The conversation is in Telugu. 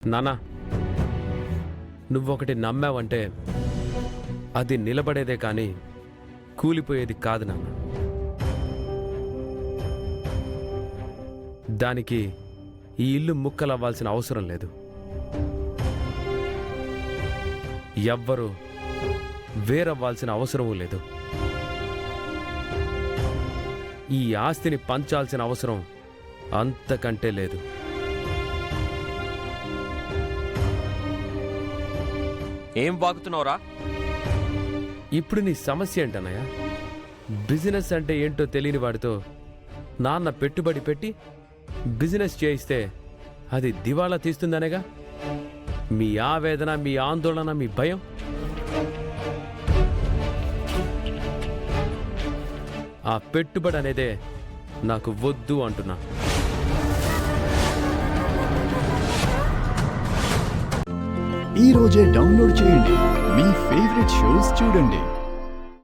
నానా, నువ్వొకటి నమ్మావంటే అది నిలబడేదే కానీ కూలిపోయేది కాదు నాన్న. దానికి ఈ ఇల్లు ముక్కలవ్వాల్సిన అవసరం లేదు. ఎవ్వరూ వేరవ్వాల్సిన అవసరమూ లేదు. ఈ ఆస్తిని పంచాల్సిన అవసరం అంతకంటే లేదు. ఏం వాగుతున్నావురా? ఇప్పుడు నీ సమస్య ఏంటన్నయ్య? బిజినెస్ అంటే ఏంటో తెలియని వాడితో నాన్న పెట్టుబడి పెట్టి బిజినెస్ చేయిస్తే అది దివాళా తీస్తుందనేగా మీ ఆవేదన, మీ ఆందోళన, మీ భయం. ఆ పెట్టుబడి అనేదే నాకు వద్దు అంటున్నా. ఈ రోజే డౌన్లోడ్ చేయండి, మీ ఫేవరెట్ షోస్ చూడండి.